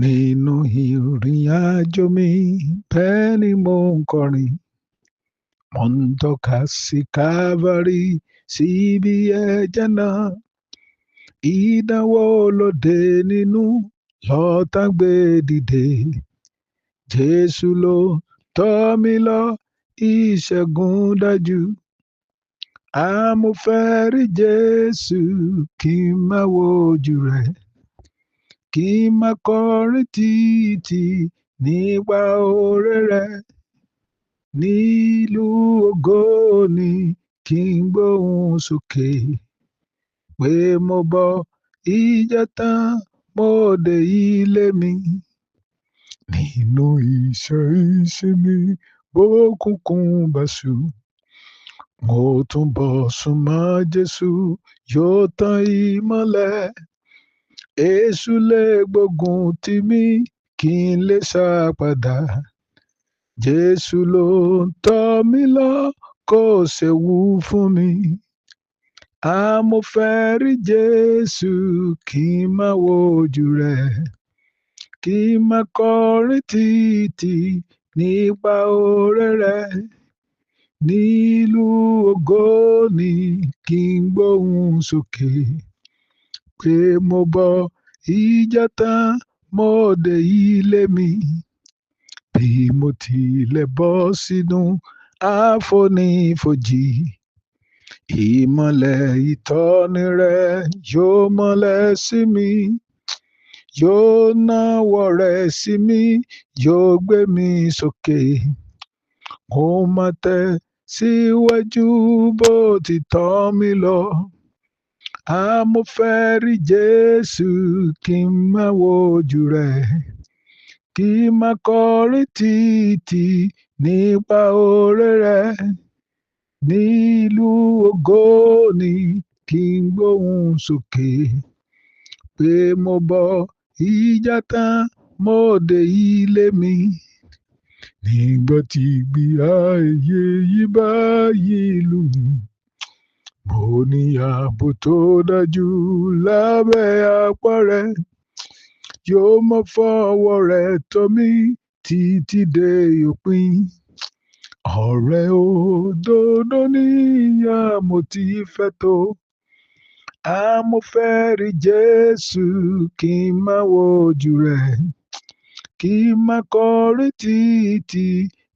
Nínú ìrìn àjò mi bẹ́ẹ̀ ni mò ń kọrin, mò ń tọ́ka sí Calvary, síbi ẹ̀jẹ̀ náà. Ìdánwò lóde nínú lọ́tà gbé dìde. Jésù ló tọ́ mi lọ, ìṣẹ́gun dájú. Mo fẹ́ rí Jésù kí n má wojú rẹ̀, kí n má kọrin títí nípa oore rẹ̀. Nílùú ògo ni kí n gbóhùn sókè, pé mo bọ́ ìjà tán, mo dé ilé mi. Nínú iṣẹ́ ìsinmi bókùnkùn bá ṣú, mo tún bọ̀ súnmọ́ Jésù, yóò tan ìmọ́lẹ̀. Èṣù lè gbógun tì mí, kí n lè sá padà. Jésù ló ń tọ́ mi lọ, kò séwu fún mi. Mo fẹ́ rí Jésù kí n má wojú rẹ̀, kí n má kọrin títí nípa oore rẹ̀. Nílùú ògo ni kí n gbóhùn sókè, pé mo bọ́ ìjà tán, mo dé ilé mi. Bí mo tilẹ̀ bọ́ sínú àfonífojì, ìmọ́lẹ̀ ìtọ́ni rẹ̀ yóò mọ́lẹ̀ sí mi. Yóò nawọ́ rẹ̀ sí mi, yóò gbé mi sókè. Mo máa tẹ̀ síwájú bó ti tọ́ mi lọ. Mo fẹ́ rí Jésù kí n má wojú rẹ̀, kí n má kọrin títí nípa oore rẹ̀. Nílùú ògo ni kí n gbóhùn sókè, pé mo bọ́ ìjà tán, mo dé ilé mi. Nígbà tí ìgbé ayé yìí bá yí lù mí, mo ní ààbò tó dájú lábẹ́ apá rẹ̀. Yóò máa fọwọ́ rẹ̀ tọ́ mi títí dé òpin. Ọ̀rẹ́ òdodo ni mo ti fẹ́ tó. Mo fẹ́ rí Jésù kí n má wojú rẹ̀, kí n má kọrin títí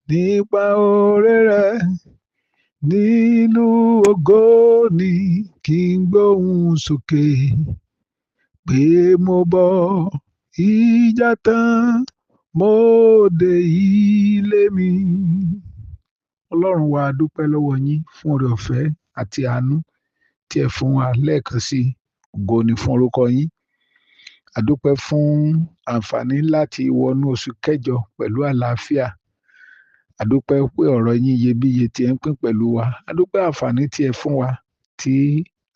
nípa oore rẹ̀. Nílùú ògo ni kí n gbóhùn sókè, pé mo bọ́ ìjà tán, mo dé ilé mi. Ọlọ́run wa, a dúpẹ́ lọ́wọ́ yín fún oore ọ̀fẹ́ àti àánú tí ẹ fún wa lẹ́ẹ̀kan sí. Ògo ni fún orúkọ yín. A dúpẹ́ fún àǹfààní láti wọnú oṣù kẹjọ pẹ̀lú àlàáfíà. A dúpẹ́ pé ọ̀rọ̀ yín iyebíye tí ẹ ń pín pẹ̀lú wa. A dúpẹ́ àǹfààní tí ẹ fún wa tí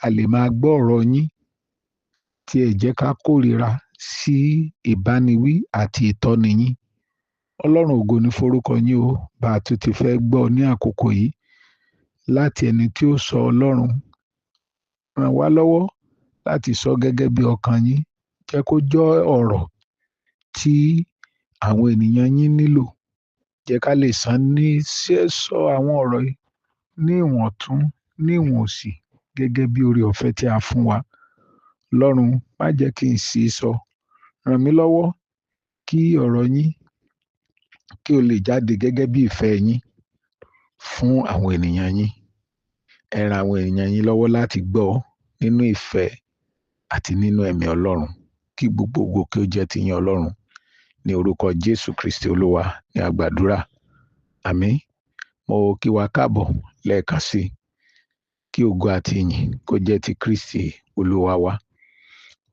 a lè máa gbọ́ ọ̀rọ̀ yín, tí ẹ jẹ́ ká kórìíra sí ìbániwí àti ìtọ́ni yín. Ọlọ́run, ògo ni forúkọ yín o. Bá a tún ti fẹ́ gbọ́ ní àkókò yìí láti ẹni tí ó sọ, Ọlọ́run ràn wá lọ́wọ́ láti sọ gẹ́gẹ́ bí ọkàn yín. Jẹ́ kó jọ ọ̀rọ̀ tí àwọn ènìyàn yín nílò. Jẹ́ ká lè san ní sọ àwọn ọ̀rọ̀ yìí ní ìwọ̀ntún, ní ìwọ̀n òsì, gẹ́gẹ́ bí oore ọ̀fẹ́ tí a fún wa. Ọlọ́run, má jẹ́ kí n sì sọ. Ràn mí lọ́wọ́ kí ọ̀rọ̀ yín kí ó lè jáde gẹ́gẹ́ bí ìfẹ́ yín fún àwọn ènìyàn yín. Ẹ ran àwọn ènìyàn yín lọ́wọ́ láti gbọ́ nínú ìfẹ́ àti nínú ẹ̀mí Ọlọ́run. Kí gbogbo ògo kí ó jẹ́ ti yín, Ọlọ́run. Ní orúkọ Jésù Kristi Olúwa ni a gbàdúrà. Àmín. Mo kí wa káàbọ̀ lẹ́ẹ̀kan sí. Kí ògo àti ìyìn kó jẹ́ ti Kristi Olúwa wa.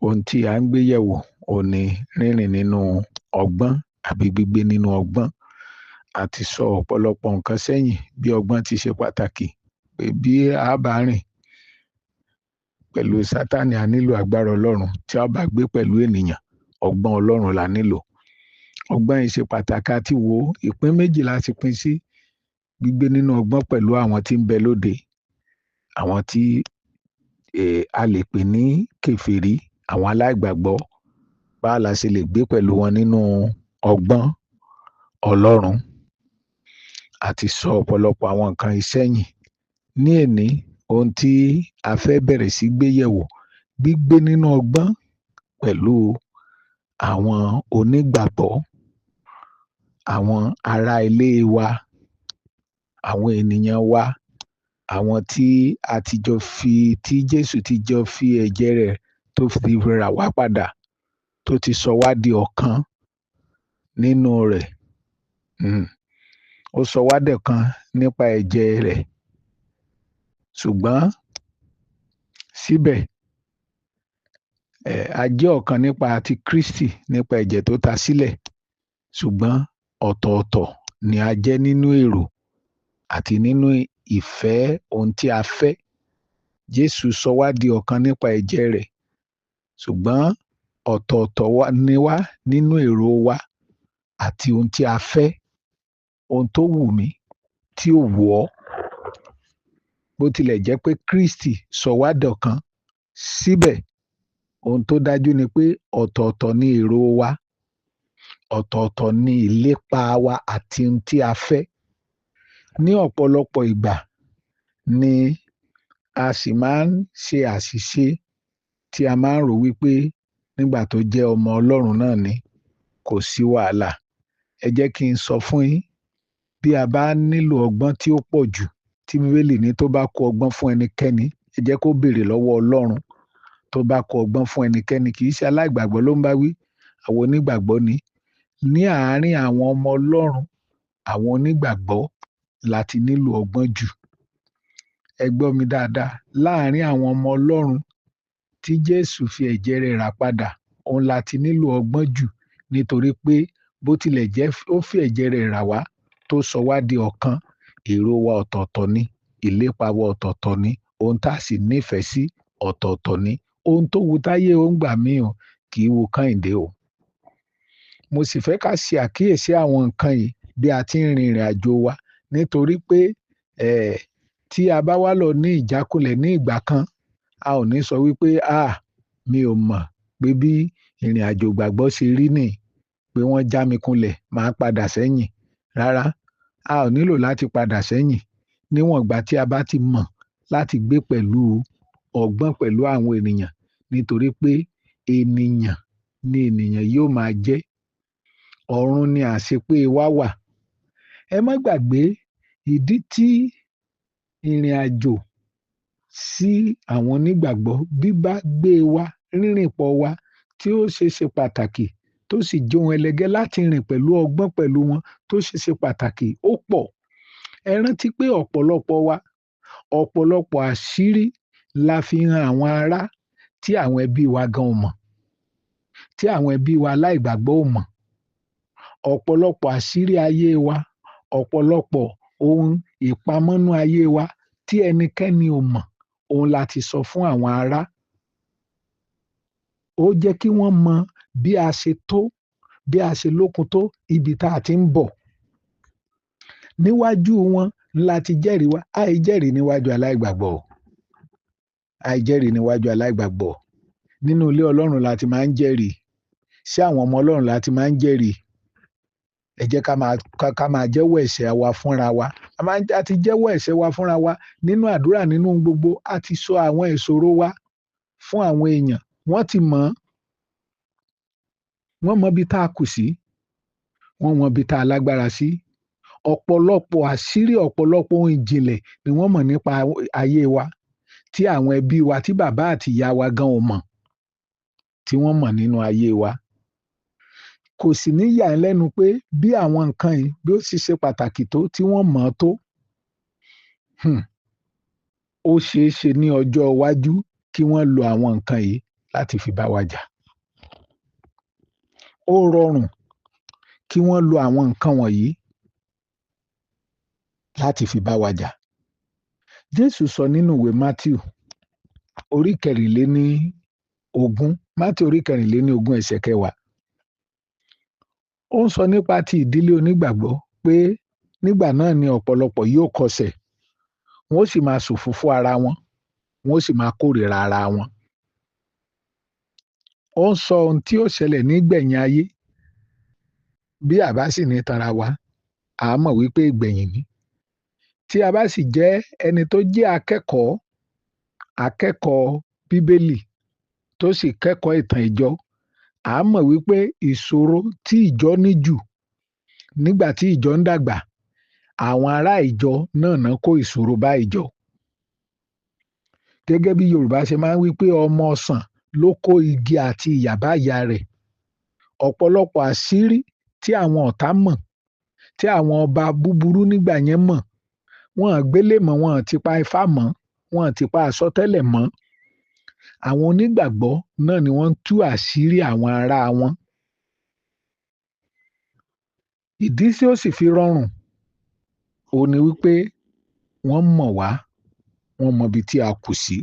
Ohun tí a ń gbé yẹ̀wò òun ni rírìn nínú ọgbọ́n àbí gbígbé nínú ọgbọ́n. A ti sọ ọ̀pọ̀lọpọ̀ nǹkan sẹ́yìn bí ọgbọ́n ti ṣe pàtàkì, pé bí a bá rìn pẹ̀lú Sátánì a nílò agbára Ọlọ́run. Tí a bá gbé pẹ̀lú ènìyàn, ọgbọ́n Ọlọ́run la nílò. Ọgbọ́n yìí ṣe pàtàkì. Àti wo ìpín méjì la ti pín sí gbígbé nínú ọgbọ́n pẹ̀lú àwọn tí ń bẹ lóde. Àwọn tí a lè pè ní kèfèrí, àwọn aláìgbàgbọ́. báwo la ṣe lè gbé pẹ̀lú wọn nínú ọgbọ́n Ọlọ́run. A ti sọ ọ̀pọ̀lọpọ̀ àwọn nǹkan yìí sẹ́yìn. Ní èní, ohun tí a fẹ́ bẹ̀rẹ̀ sí gbé yẹ̀wò, gbígbé nínú ọgbọ́n pẹ̀lú àwọn onígbàgbọ́, àwọn ará ilé wa, àwọn ènìyàn wa, àwọn tí tí Jésù ti jọ fi ẹ̀jẹ̀ rẹ̀ tó fi rà wá padà, tó ti sọ wá di ọ̀kan nínú rẹ̀. Ó sọ wá dọ̀kan nípa ẹ̀jẹ̀ rẹ̀. Ṣùgbọ́n síbẹ̀, a jẹ́ ọ̀kan nípa ti Kristi, nípa ẹ̀jẹ̀ tó ta sílẹ̀. Ṣùgbọ́n ọ̀tọ̀ọ̀tọ̀ ni a jẹ́ nínú èrò àti nínú ìfẹ́ ohun tí a fẹ́. Jésù sọ wá di ọ̀kan nípa ẹ̀jẹ̀ rẹ̀. Ṣùgbọ́n ọ̀tọ̀ọ̀tọ̀ ni wá nínú èrò wa àti ohun tí a fẹ́. Ohun tó wù mí tí ò wù ọ́. Bó tilẹ̀ jẹ́ pé Kristi sọ wá dọ̀kan, síbẹ̀ ohun tó dájú ni pé ọ̀tọ̀ọ̀tọ̀ ni èrò wa, ọ̀tọ̀ọ̀tọ̀ ni ìlépa wa àti ohun tí a fẹ́. Ní ọ̀pọ̀lọpọ̀ ìgbà ni a sì máa ń ṣe àṣìṣe tí a máa ń rò wípé nígbà tó jẹ́ ọmọ Ọlọ́run náà ni kò sí wàhálà. Ẹ jẹ́ kí n sọ fún yín, bí a bá nílò ọgbọ́n tí ó pọ̀ jù, tí Bíbélì ní tó bá kó ọgbọ́n fún ẹnikẹ́ni, ẹ jẹ́ kó béèrè lọ́wọ́ Ọlọ́run. Tó bá kó ọgbọ́n fún ẹnikẹ́ni, kì í ṣe aláìgbàgbọ́ ló ń bá wí, àwọn onígbàgbọ́ ni. Ní àárín àwọn ọmọ Ọlọ́run, àwọn onígbàgbọ́ láti nílò ọgbọ́n jù. Ẹ gbọ́ mi dáadáa, láàárín àwọn ọmọ Ọlọ́run tí Jésù fi ẹ̀jẹ̀ rẹ̀ rà padà, òun láti nílò ọgbọ́n jù, nítorí pé bó tilẹ̀ jẹ́ ó fi ẹ̀jẹ̀ rẹ̀ rà wá, tó sọ wá di ọ̀kan, èrò wa ọ̀tọ̀ọ̀tọ̀ ni, ìlépa wa ọ̀tọ̀ọ̀tọ̀ ni, ohun tá a sì nífẹ̀ẹ́ sí ọ̀tọ̀ọ̀tọ̀ ni. Ohun tó wu Táyé ó ń gbà mí o, kì í wu Kẹ́hìndé o. Mo sì fẹ́ ká ṣe àkíyèsí àwọn nǹkan yìí bí a ti ń rin ìrìn àjò wa, nítorí pé tí a bá wá lọ ní ìjákulẹ̀ ní ìgbà kan, a ò ní sọ wípé mi ò mọ̀ pé bí ìrìn àjò ìgbàgbọ́ ṣe rí nì, pé wọ́n já mi kunlẹ̀, máa padà sẹ́yìn. Rárá, a ò nílò láti padà sẹ́yìn níwọ̀n ìgbà tí a bá ti mọ̀ láti gbé pẹ̀lú ọgbọ́n pẹ̀lú àwọn ènìyàn, nítorí pé ènìyàn ni ènìyàn yóò máa jẹ́. Ọ̀run ni àṣepé wa wà. Ẹ má gbàgbé ìdí tí ìrìn àjò sí àwọn onígbàgbọ́ bíbá gbé wa, rírìn pọ̀ wa, tí ó ṣe pàtàkì, tó sì jẹ́ ohun ẹlẹgẹ́ láti rìn pẹ̀lú ọgbọ́n pẹ̀lú wọn, tó ṣe pàtàkì, ó pọ̀. Ẹ rántí pé ọ̀pọ̀lọpọ̀ àṣírí la fi hàn àwọn ará tí àwọn ẹbí wa gan ò mọ̀, tí àwọn ẹbí wa aláìgbàgbọ́ ò mọ̀. Ọ̀pọ̀lọpọ̀ àṣírí ayé wa, ọ̀pọ̀lọpọ̀ ohun ìpamọ́nú ayé wa tí ẹnikẹ́ni ò mọ̀, òun la ti sọ fún àwọn ará. Ó jẹ́ kí wọ́n mọ bí a ṣe tó, bí a ṣe lókun tó, ibi tá a ti ń bọ̀. Níwájú wọn láti jẹ́rìí wa, àìjẹ́rìí níwájú aláìgbàgbọ́. Àìjẹ́rìí níwájú aláìgbàgbọ́. Nínú ilé Ọlọ́run láti máa ń jẹ́rìí. Sí àwọn ọmọ Ọlọ́run láti máa ń jẹ́rìí. Ẹ jẹ́ ká máa jẹ́wọ́ ẹ̀ṣẹ̀ wa fúnra wa. A ti jẹ́wọ́ ẹ̀ṣẹ̀ wa fúnra wa nínú àdúrà, nínú gbogbo. A ti sọ àwọn ìṣòro wa fún àwọn èèyàn. Wọ́n ti mọ̀. Wọ́n mọ ibi tá a kù sí. Wọ́n mọ ibi tá a lágbára sí. Ọ̀pọ̀lọpọ̀ àṣírí, ọ̀pọ̀lọpọ̀ ohun ìjìnlẹ̀ ni wọ́n mọ̀ nípa ayé wa, tí àwọn ẹbí wa, tí bàbá àti ìyá wa gan ò mọ̀, tí wọ́n mọ̀ nínú ayé wa. Kò sì ní yà ẹ́ lẹ́nu pé bí àwọn nǹkan yìí bí ó sì ṣe pàtàkì tó, tí wọ́n mọ̀ tó, ó ṣeé ṣe ní ọjọ́ iwájú kí wọ́n lo àwọn nǹkan yìí láti fi bá wa jà. Ó rọrùn kí wọ́n lo àwọn nǹkan wọ̀nyí láti fi bá wa jà. Jésù sọ nínú ìwé Mátíù orí 24, Mátíù orí 24 ẹsẹ̀ 10. Ó ń sọ nípa ti ìdílé onígbàgbọ́ pé nígbà náà ni ọ̀pọ̀lọpọ̀ yóò kọsẹ̀, wọ́n ó sì máa ṣòfófó ara wọn, wọ́n ó sì máa kórìíra ara wọn. ó ń sọ ohun tí ó ṣẹlẹ̀ nígbẹ̀yìn ayé. Bí a bá sì ní tanra wa, a mọ̀ wípé ìgbẹ̀yìn ni. Tí a bá sì jẹ́ ẹni tó jẹ́ akẹ́kọ̀ọ́ Bíbélì tó sì kẹ́kọ̀ọ́ ìtàn ìjọ, a mọ̀ wípé ìṣòro tí ìjọ ní jù nígbà tí ìjọ ń dàgbà, àwọn ará ìjọ náà kó ìṣòro bá ìjọ. Gẹ́gẹ́ bí Yorùbá ṣe máa ń wí pé ọmọ ọsàn ló kó igi àti ìyà bá ìyá rẹ̀. Ọ̀pọ̀lọpọ̀ àṣírí tí àwọn ọ̀tá mọ̀, tí àwọn ọba búburú nígbà yẹn mọ̀, wọn gbélé mọ́, wọn ti pa ifá mọ́, wọn ti pa àsọtẹ́lẹ̀ mọ́. Àwọn onígbàgbọ́ náà ni wọ́n tú àṣírí àwọn ará wọn. Ìdí tí ó sì fi rọrùn òun ni wípé wọ́n mọ̀ wá, wọ́n mọ ibi tí a kù sí.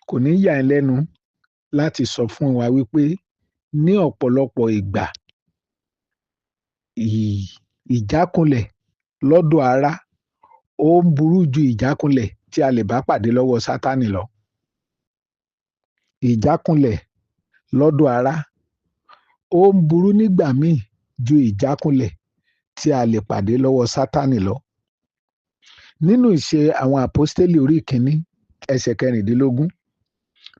Kò ní yà ẹ́ lẹ́nu láti sọ fún wa wípé ní ọ̀pọ̀lọpọ̀ ìgbà ìjákulẹ̀ lọ́dọ̀ ará ó ń burú ju ìjákulẹ̀ tí a lè bá pàdé lọ́wọ́ Sátánì lọ. Ìjákulẹ̀ lọ́dọ̀ ará ó ń burú nígbà míì ju ìjákulẹ̀ tí a lè pàdé lọ́wọ́ Sátánì lọ. Nínú ìṣe àwọn àpọ́stélì orí ìkíní ẹsẹ̀ 16,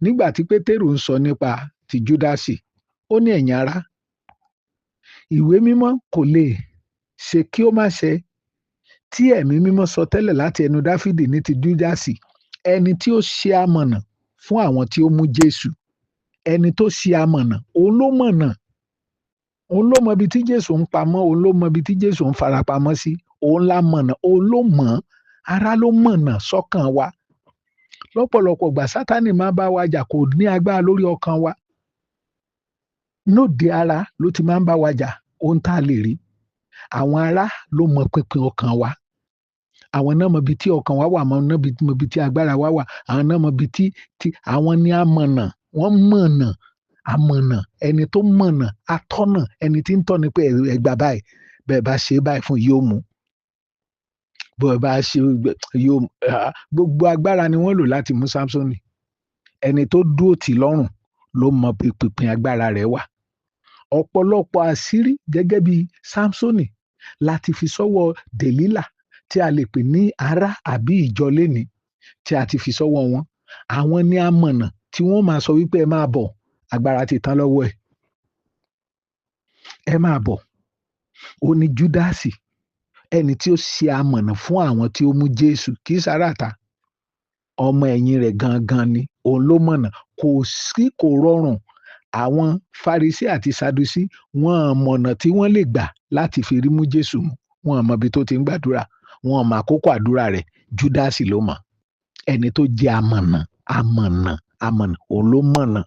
nígbà tí Pétérù ń sọ nípa ti Júdásì, ó ní ẹ̀yin ará, ìwé mímọ́ kò lè ṣe kí ó má ṣẹ tí ẹ̀mí mímọ́ sọ tẹ́lẹ̀ láti ẹnu Dáfídì ní ti Júdásì, ẹni tí ó ṣe amọ̀nà fún àwọn tí ó mú Jésù. Ẹni tó ṣe amọ̀nà, òun ló mọ̀nà, òun ló mọ ibi tí Jésù ń pamọ́, òun ló mọ ibi tí Jésù ń farapamọ́ sí, òun la mọ̀nà, òun ló mọ̀, ará ló mọ̀nà sọ́kàn wa. Lọ́pọ̀lọpọ̀ ìgbà Sátánì máa bá wa jà, kò ní agbára lórí ọkàn wa. Lóde ara ló ti máa ń bá wa jà, ohun tá a lè rí. Àwọn ará ló mọ pínpín ọkàn wa. Àwọn náà mọ ibi tí ọkàn wa wà, àwọn náà mọ ibi tí agbára wa wà, àwọn náà mọ ibi tí àwọn ní amọ̀nà, wọ́n mọ̀nà, amọ̀nà, ẹni tó mọ̀nà, atọ́nà, ẹni tí ń tọ́ni pé ẹ gbà báyìí, bẹ́ẹ̀ bá ṣe báyìí fún yóò mú. Bẹ́ẹ̀ bá ṣe yóò mú. Gbogbo agbára ni wọ́n lò láti mú Sámsónì. Ẹni tó dúró tì lọ́rùn ló mọ pínpín agbára rẹ̀ wà. Ọ̀pọ̀lọpọ̀ àṣírí gẹ́gẹ́ bí Sámsónì láti fi sọ́wọ́ Dèlílà tí a lè pè ní ará àbí ìjọ lénìí tí a ti fi sọ́wọ́ wọn. Àwọn ní amọ̀nà tí wọ́n máa sọ wípé ẹ máa bọ̀, agbára ti tán lọ́wọ́ ẹ̀. Ẹ máa bọ̀. Ó ní Júdásì, ẹni tí ó ṣe amọ̀nà fún àwọn tí ó mú Jésù, kì í ṣaráta. Ọmọ ẹ̀yìn rẹ̀ gangan ni, òun ló mọ̀nà. Kò rọrùn. Àwọn Farisí àti Sadusí wọ́n mọ̀nà tí wọ́n lè gbà láti fi rí mú Jésù mú. Wọ́n mọ ibi tó ti ń gbàdúrà, wọ́n mọ àkókò àdúrà rẹ̀. Júdásì ló mọ̀. Ẹni tó jẹ́ amọ̀nà, òun ló mọ̀nà.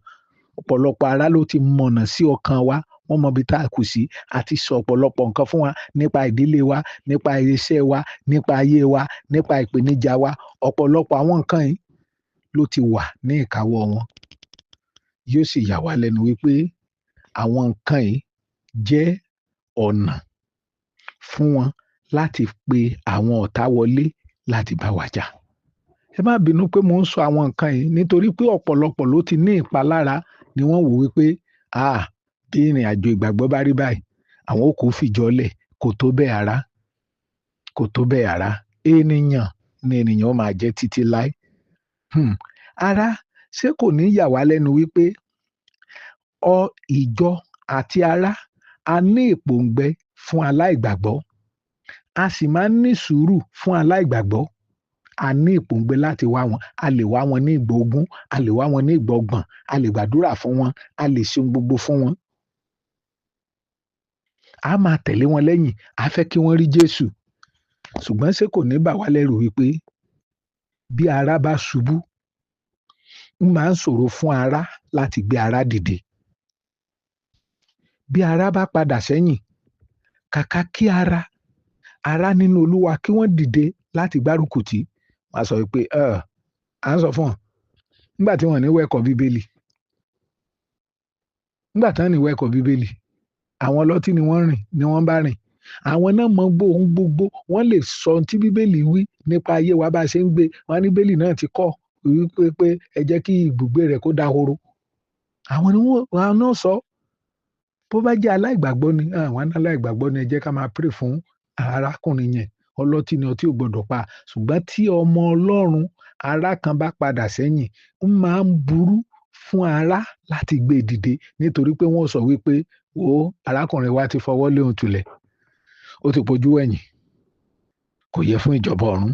Ọ̀pọ̀lọpọ̀ ará ló ti mọ̀nà sí ọkàn wa, wọ́n mọ ibi tá a kù sí, àti sọ ọ̀pọ̀lọpọ̀ nǹkan fún wa nípa ìdílé wa, nípa iṣẹ́ wa, nípa ayé wa, nípa ìpèníjà wa. Ọ̀pọ̀lọpọ̀ àwọn nǹkan yìí ló ti wà ní ìkáwọ́ wọn. Yóò sì yà wá lẹ́nu wípé àwọn nǹkan yìí jẹ́ ọ̀nà fún wọn láti pe àwọn ọ̀tá wọlé láti bá wa jà. Ẹ má bínú pé mò ń sọ àwọn nǹkan yìí nítorí pé ọ̀pọ̀lọpọ̀ ló ti ní ìpalára, ni wọ́n wò wípé bí ìrìn àjò ìgbàgbọ́ bá rí báyìí, àwọn ò kò fìjọ́lẹ̀, kò tó bẹ́ẹ̀ ará, kò tó bẹ́ẹ̀ ará. Ènìyàn ni ènìyàn ó máa jẹ́ títí láé. Ará, ṣé kò ní yà wá lẹ́nu wípé ìjọ àti ará a ní ìpòǹgbẹ fún aláìgbàgbọ́, a sì máa ń ní sùúrù fún aláìgbàgbọ́. A ní ìpòǹgbẹ láti wá wọn. A lè wá wọn ní ìgbà 20, a lè wá wọn ní ìgbà 30, a lè gbàdúrà fún wọn, a lè ṣe ohun gbogbo fún wọn. A máa tẹ̀lé wọn lẹ́yìn, a fẹ́ kí wọ́n rí Jésù. Ṣùgbọ́n ṣé kò ní bà wá lẹ́rù wípé bí ará bá ṣubú, ń máa ń ṣòro fún ará láti gbé ará dìde. Bí ará bá padà sẹ́yìn, kàkà kí ará nínú Olúwa kí wọ́n dìde láti gbárùkù tì, wọ́n á sọ wípé à ń sọ fún wọn nígbà tí wọ́n ní wẹ́kọ̀ Bíbélì. Nígbà tí wọ́n ní wẹ́kọ̀ Bíbélì, àwọn ọlọ́tí ni wọ́n rìn, ni wọ́n bá rìn. Àwọn náà mọ ohun gbogbo, wọ́n lè sọ ohun tí Bíbélì wí nípa ayé wa bá ṣe ń gbé. Wọ́n ní Bíbélì náà ti kọ́ wípé ẹ jẹ́ kí ibùgbé rẹ̀ kó dahoro. àwọn ni wọ́n náà sọ. Bó bá jẹ́ aláìgbàgbọ́ ni àwọn aláìgbàgbọ́ ni ẹ jẹ́ ká máa pray fún arákùnrin yẹn, ọlọ́tí ni ọtí ò gbọdọ̀ pa. Ṣùgbọ́n tí ọmọ Ọlọ́run ará kan bá padà sẹ́yìn, ń máa ń burú fún ará láti gbé dìde, nítorí pé wọ́n sọ wípé arákùnrin wa ti fọwọ́ lé ohun tulẹ̀, ó ti pojú ẹ̀yìn, kò yẹ fún ìjọba ọ̀run.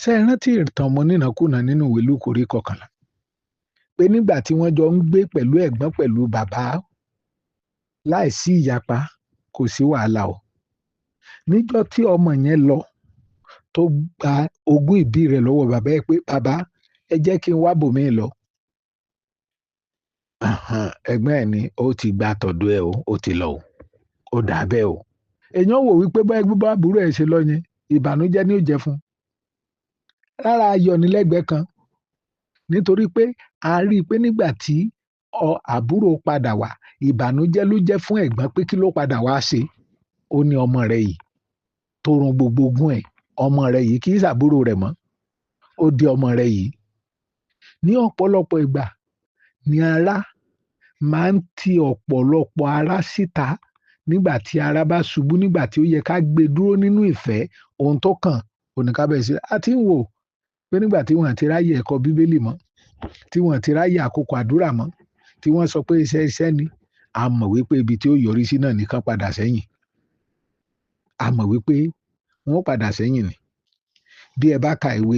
Ṣé ẹ rántí ìtàn ọmọ nínàkúnà nínú ìwé Lúùkù orí 11, pé nígbà tí wọ́n jọ ń gbé pẹ̀lú ẹ̀gbọ́n pẹ̀lú bàbá láìsí ìyapa, kò sí wàhálà o. Níjọ́ tí ọmọ yẹn lọ tó gba ogún ìbí rẹ̀ lọ́wọ́ bàbá ẹ̀ pé bàbá ẹ jẹ́ kí n wá bòmí lọ. Ẹ̀gbọ́n ẹ̀ ní ó ti gba tọ̀dọ̀ ẹ̀ o, ó ti lọ o, ó dà bẹ́ẹ̀ o. Èèyàn wò wípé báyìí gbogbo àbúrò ẹ̀ ṣe lọ yẹn ìbànújẹ́ ni ó jẹ́ fún. Rárá, ayọ̀ ní lẹ́gbẹ̀ẹ́ kan, nítorí pé a rí i pé nígbà tí àbúrò padà wá, ìbànújẹ́ ló jẹ́ fún ẹ̀gbọ́n pé kí ló padà wá ṣe. Ó ní ọmọ rẹ̀ yìí tó run gbogbo ogún ẹ̀, ọmọ rẹ̀ yìí kì í ṣàbúrò rẹ̀ mọ́, ó di ọmọ rẹ̀ yìí. Ní ọ̀pọ̀lọpọ̀ ìgbà ni ará máa ń ti ọ̀pọ̀lọpọ̀ ará síta nígbà tí ará bá ṣubú, nígbà tí ó yẹ ká gbé dúró nínú ìfẹ́. Ohun tó kàn oníkábẹ̀ sí a ti ń wò pé nígbà tí wọ́n ti ráyè ẹ̀kọ́ bíbélì mọ́, tí wọ́n ti ráyè àkókò àdúrà mọ́, tí wọ́n sọ pé iṣẹ́ ni, a mọ̀ wípé ibi tí ó yọrí sí náà nìkan padà sẹ́yìn. A mọ̀ wípé wọ́n padà sẹ́yìn ni. Bí ẹ bá ka ìwé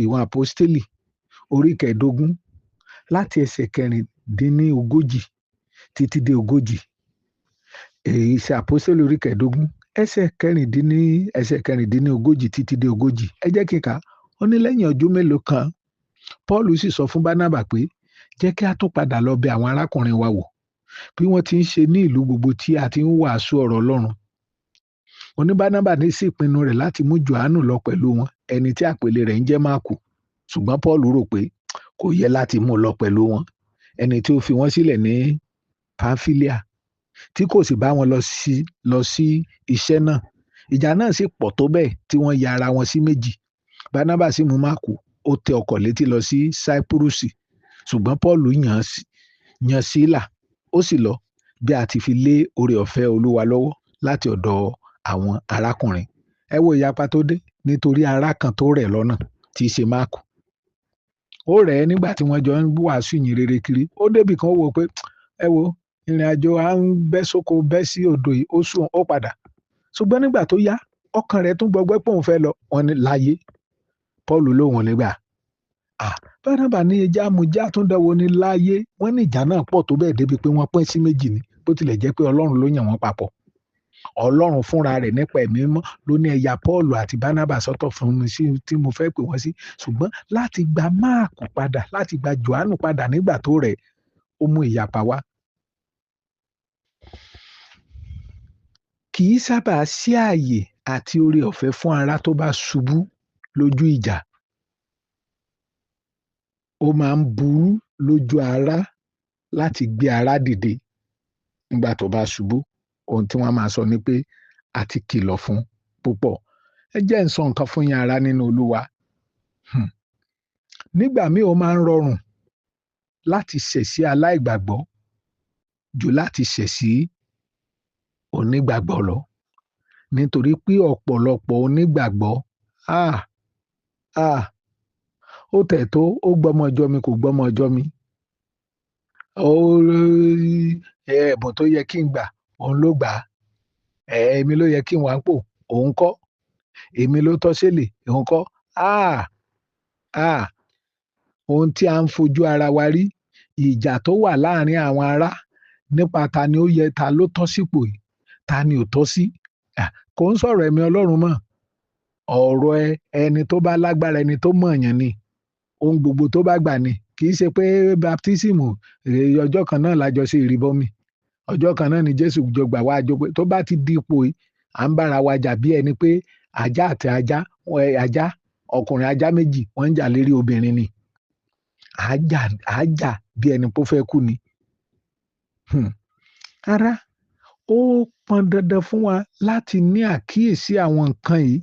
ìwọ̀n àpọ́stélì orí 15 láti ẹsẹ̀ 36 títí dé 40. Ìṣe àpọ́stélì orí 15 ẹsẹ̀ 36 títí dé 40. Ẹ jẹ́ kí n kà. Ó ní lẹ́yìn ọjọ́ mélòó kan, Paul sì sọ fún Bánábà pé jẹ́ kí a tún padà lọ bẹ̀ àwọn arákùnrin wa wò bí wọ́n ti ń ṣe ní ìlú gbogbo tí a ti ń wàásù ọ̀rọ̀ Ọlọ́run. Oní Bánábà ní sí ìpinnu rẹ̀ láti mú Jòhánù lọ pẹ̀lú wọn, ẹni tí àpèlé rẹ̀ ń jẹ́ Máàkù. Ṣùgbọ́n Paul rò pé kò yẹ láti mú lọ pẹ̀lú wọn, ẹni tí ó fi wọ́n sílẹ̀ ní Pamfilia, tí kò sì bá wọn lọ sí iṣẹ́ náà. Ìjà náà sì pọ̀ tó bẹ́ẹ̀ tí wọ́n ya ara wọn sí méjì. Bánábà sì mú Máàkù, ó tẹ ọkọ̀ létí lọ sí Sáípúrùsì. Ṣùgbọ́n Paul yan Sílà, ó sì lọ bí a ti fi lé oore ọ̀fẹ́ Olúwa lọ́wọ́ láti ọ̀dọ̀ àwọn arákùnrin. Ẹ wo ìyapa tó dé nítorí ará kan tó rẹ̀ lọ́nà tí í ṣe Máàkù. Ó rẹ̀ ẹ́ nígbà tí wọ́n jọ ń wàásù ìyìn rere kiri. Ó débì kan wò pé ẹ wo ìrìn àjò à ń bẹ́ sóko bẹ́ sí odò yìí ó sùn ó padà. Ṣùgbọ́n nígbà tó yá ọkàn rẹ̀ tún gbọgbẹ́ pé òun fẹ́ lọ. Wọ́n ní láyé. Paul lóhùn nígbà. Bánábà ní ẹja amújá tún dánwò ní láyé. Wọ́n ní ìjà náà pọ̀ tó bẹ́ẹ̀ débi pé wọ́n pín sí méjì ni, bó tilẹ̀ jẹ́ pé Ọlọ́run ló yàn wọ́n papọ̀. Ọlọ́run fúnra rẹ̀ nípa ẹ̀mí mímọ́ ló ní ẹ ya Paul àti Bánábà sọ́tọ̀ fún mi sí tí mo fẹ́ pè wọ́n sí. Ṣùgbọ́n láti gba Máàkù padà, láti gba Jòhánù padà nígbà tó rẹ̀, ó mú ìyapa wá. Kì í sábà sí ààyè àti oore ọ̀fẹ́ fún ará tó bá ṣubú lójú ìjà. Ó máa ń burú lójú ará láti gbé ará dìde nígbà tó bá ṣubú. Ohun tí wọ́n máa sọ ni pé a ti kìlọ̀ fún púpọ̀. Ẹ jẹ́ n sọ nǹkan fún yín ará nínú Olúwa. Nígbà míì ó máa ń rọrùn láti ṣẹ̀ sí aláìgbàgbọ́ jù láti ṣẹ̀ sí onígbàgbọ́ lọ. Nítorí pé ọ̀pọ̀lọpọ̀ onígbàgbọ́ ó tẹ̀ tó ó gbọ́mọjọ́ mi kò gbọ́mọjọ́ mi. Ẹ̀bùn tó yẹ kí n gbà òun ló gbà. Èmi ló yẹ kí n wà ń pò òun kọ́. Èmi ló tọ́ sílẹ̀ òun kọ́. Ohun tí a ń fojú ara wa rí, ìjà tó wà láàrin àwọn ará nípa ta ni ó yẹ, ta ló tọ́ sípò yìí, ta ni ò tọ́ sí. Kò ń sọ̀rọ̀ ẹ̀mí Ọlọ́run mọ́. Ọ̀rọ̀ ẹni tó bá lágbára, ẹni tó mọ̀ọ́yàn ni. Ohun gbogbo tó bá gbà ni. Kì í ṣe pé baptísìmù ọjọ́ kan náà lájọ ṣe ìrìbọmi. Ọjọ́ kan náà ni Jésù jọ gbà wá jọ pé tó bá ti di ipò yìí, à ń bára wa jà bí ẹni pé ajá àti ajá, ọkùnrin ajá méjì wọ́n ń jà lérí obìnrin ni. Àjà bí ẹni pé ó fẹ́ kú ni. Ará, ó pọn dandan fún wa láti ní àkíyèsí àwọn nǹkan yìí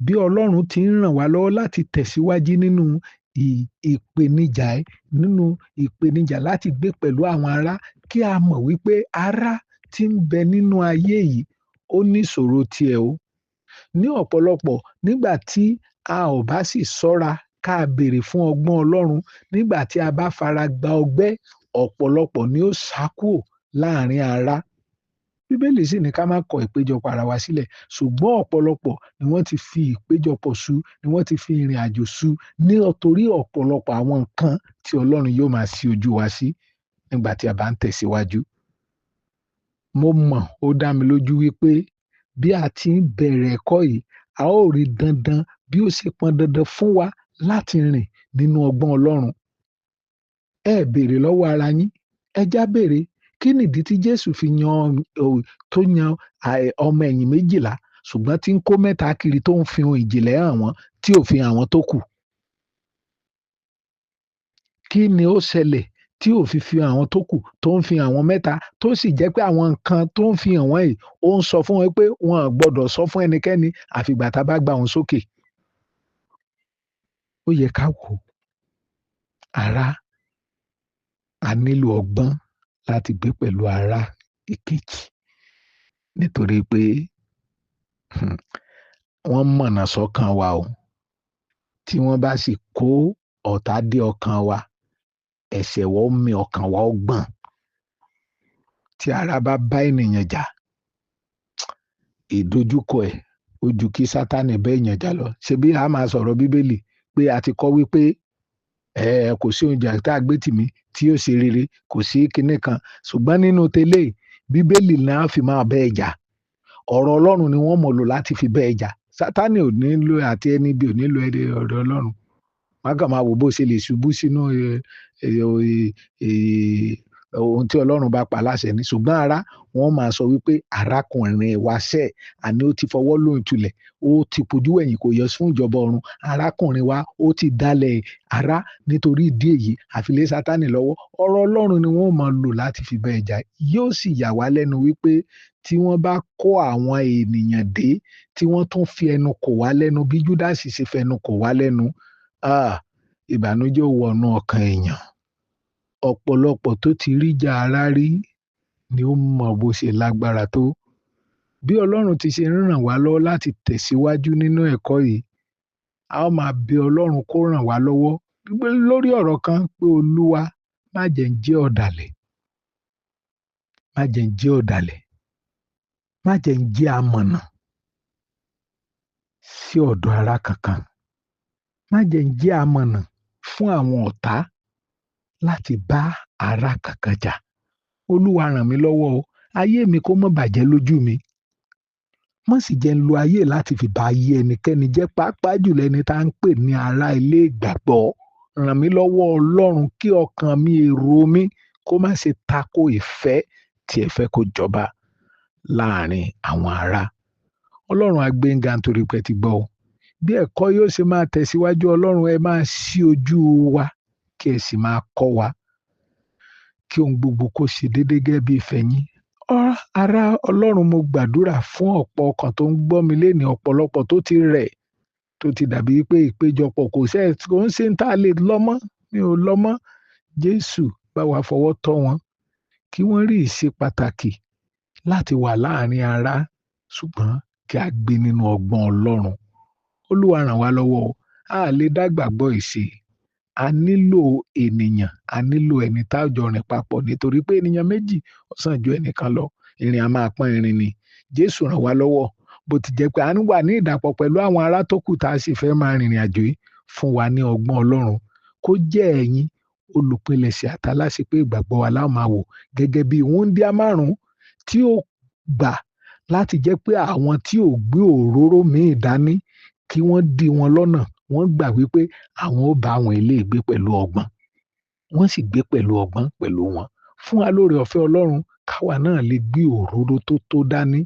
bí Ọlọ́run ti ń ràn wá lọ́wọ́ láti tẹ̀síwájú nínú ìpèníjà nínú ìpèníjà láti gbé pẹ̀lú àwọn ará, kí a mọ̀ wípé ará tí ń bẹ nínú ayé yìí ó ní ìṣòro tiẹ̀ o. Ní ọ̀pọ̀lọpọ̀ nígbà tí a ò bá sì ṣọ́ra ká béèrè fún ọgbọ́n Ọlọ́run, nígbà tí a bá fara gba ọgbẹ́, ọ̀pọ̀lọpọ̀ ni ó sá kúrò láàrin ará. Bíbélì sì ní ká má kọ ìpéjọpọ̀ ara wa sílẹ̀, ṣùgbọ́n ọ̀pọ̀lọpọ̀ ni wọ́n ti fi ìpéjọpọ̀ sú, ni wọ́n ti fi ìrìn àjò sú nítorí ọ̀pọ̀lọpọ̀ àwọn nǹkan tí Ọlọ́run yóò máa ṣí ojú wa sí nígbà tí a bá ń tẹ̀síwájú. Mo mọ̀, ó dá mi lójú wípé bí a ti ń bẹ̀rẹ̀ ẹ̀kọ́ yìí, a ó rí dandan bí ó ṣe pọn dandan fún wa láti rìn nínú ọgbọ́n Ọlọ́run. Ẹ béèrè lọ́wọ́ ara yín, ẹ já béèrè, kí nìdí tí Jésù fi yan ọmọ ẹ̀yìn 12 ṣùgbọ́n tí ń kó 3 kiri tó ń fi ohun ìjìnlẹ̀ hàn wọ́n tí ò fi hàn àwọn tó kù? Kí ni ó ṣẹlẹ̀ tí ò fi àwọn tó kù tó ń fi àwọn 3 tó sì jẹ́ pé àwọn nǹkan tó ń fi hàn wọ́n yìí ó ń sọ fún wọn pé wọn ò gbọdọ̀ sọ fún ẹnikẹ́ni àfìgbà tá a bá gbà wọn sókè. Ó yẹ ká wò ó. Ará, a nílò ọgbọ́n láti gbé pẹ̀lú ará ìkejì nítorí pé wọ́n mọ̀nà sọ́kàn wa o. Tí wọ́n bá sì kó ọ̀tá dé ọkàn wa, ẹ̀ṣẹ̀ wa ó mì ọkàn wa ó gbọ̀n. Tí ará bá bá ènìyàn jà, ìdojúkọ ẹ̀ ó ju kí Sátánì bá èèyàn jà lọ. Ṣebí a máa sọ̀rọ̀ Bíbélì pé a ti kọ́ wípé kò sí ohun ìjà tá a gbé tì mí tí yóò ṣe rere, kò sí kinní kan. Ṣùgbọ́n nínú tẹ́lẹ̀ Bíbélì náà fi máa bá ẹ jà. Ọ̀rọ̀ Ọlọ́run ni wọ́n mọ̀ lò láti fi bá ẹ jà. Sátánì ò nílò àti ẹni bí ò nílò ọ̀rọ̀ Ọlọ́run. Wọ́n kàn máa wò bó ṣe lè ṣubú sínú ohun tí Ọlọ́run bá pa láṣẹ ni. Ṣùgbọ́n ará, wọ́n máa sọ wípé arákùnrin wa ṣẹ̀, àní ó ti fọwọ́ lóhùn tulẹ̀, ó ti pojú ẹ̀yìn kò yọ fún ìjọba ọ̀run. Arákùnrin wa ó ti dalẹ̀ ará, nítorí ìdí èyí àfi lé Sátánì lọ́wọ́. Ọ̀rọ̀ Ọlọ́run ni wọ́n máa lò láti fi bá ẹ jà. Yóò sì yà wá lẹ́nu wípé tí wọ́n bá kó àwọn ènìyàn dé tí wọ́n tún fi ẹnu kò wá lẹ́nu bí Júdásì ṣe fẹnu kò wá lẹ́nu, ìbànújẹ́ ó wọnú ọkàn èèyàn. Ọ̀pọ̀lọpọ̀ tó ti ríjà ará rí ni ó mọ bó ṣe lágbára tó. Bí Ọlọ́run ti ṣe ń ràn wá lọ́wọ́ láti tẹ̀síwájú nínú ẹ̀kọ́ yìí, a ó máa bẹ Ọlọ́run kó ràn wá lọ́wọ́ lórí ọ̀rọ̀ kan pé Olúwa má jẹ́ n jẹ́ ọ̀dàlẹ̀, má jẹ́ n jẹ́ ọ̀dàlẹ̀, má jẹ́ n jẹ́ amọ̀nà sí ọ̀dọ̀ ará kankan, má jẹ́ n jẹ́ amọ̀nà fún àwọn ọ̀tá láti bá ará kankan jà. Olúwa ràn mí lọ́wọ́ o, ayé mi kó má bàjẹ́ lójú mi. Má sì jẹ́ n lo ayé láti fi ba ayé ẹnikẹ́ni jẹ́, pàápàá jùlọ ẹni tá ń pè ní ará ilé ìgbàgbọ́. Ràn mí lọ́wọ́ Ọlọ́run kí ọkàn mi, èrò mi kó má ṣe tako ìfẹ́ tí ẹ fẹ́ kó jọba láàrin àwọn ará. Ọlọ́run á gbé yín ga nítorí pé ẹ ti gbọ́ o. Bí ẹ̀kọ́ yóò ṣe máa tẹ̀síwájú, Ọlọ́run ẹ máa ṣí ojú wa kí ẹ sì máa kọ́ wa kí ohun gbogbo kó ṣe déédéé gẹ́gẹ́ bí ìfẹ́ yín. Ará Ọlọ́run, mo gbàdúrà fún ọ̀pọ̀ ọkàn tó ń gbọ́ mi lénìí, ọ̀pọ̀lọpọ̀ tó ti rẹ̀, tó ti dàbí pé ìpéjọpọ̀ kò ń ṣe ń tá a lè lọ mọ́, mi ò lọ mọ́. Jésù bá wa fọwọ́ tọ́ wọn kí wọ́n rí ìṣe pàtàkì láti wà láàrin ará, ṣùgbọ́n kí a gbé nínú ọgbọ́n Ọlọ́run. Olúwa ràn wá lọ́wọ́ o. A lè dá gbàgbọ́ ìṣe. A nílò ènìyàn, a nílò ẹni tá jọ rìn papọ̀ nítorí pé ènìyàn méjì ó sàn ju ẹnìkan lọ. Ìrìn a máa pọ́n ìrìn ni. Jésù ràn wá lọ́wọ́ bó ti jẹ́ pé a ń wà ní ìdàpọ̀ pẹ̀lú àwọn ará tó kù tá a sì fẹ́ máa rìnrìn àjò yìí. Fún wa ní ọgbọ́n Ọlọ́run kó jẹ́ ẹ̀yin olùpilẹ̀ṣẹ̀ àtàláṣepé ìgbàgbọ́ wa la máa wò gẹ́gẹ́ bí wúńdíá 5 tí ó gbà láti jẹ́ pé àwọn tí ò gbé òróró míì dání kí wọ́n dí wọn lọ́nà. Wọ́n gbà wípé àwọn ó bá àwọn eléyìí gbé pẹ̀lú ọgbọ́n. Wọ́n sì gbé pẹ̀lú ọgbọ́n pẹ̀lú wọn. Fún wa lóore ọ̀fẹ́ Ọlọ́run káwa náà lè gbé òróró tó dání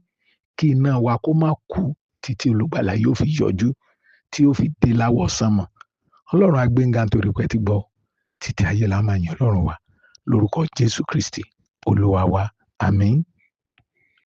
kí iná wa kó má kú títí olùgbàlà yóò fi yọjú, tí ó fi dé láwọ̀ sánmọ̀. Ọlọ́run á gbé yín ga nítorí pé ẹ ti gbọ́. Títí ayé la máa yìn Ọlọ́run wa lórúkọ Jésù Kristi Olúwa wa. Àmín.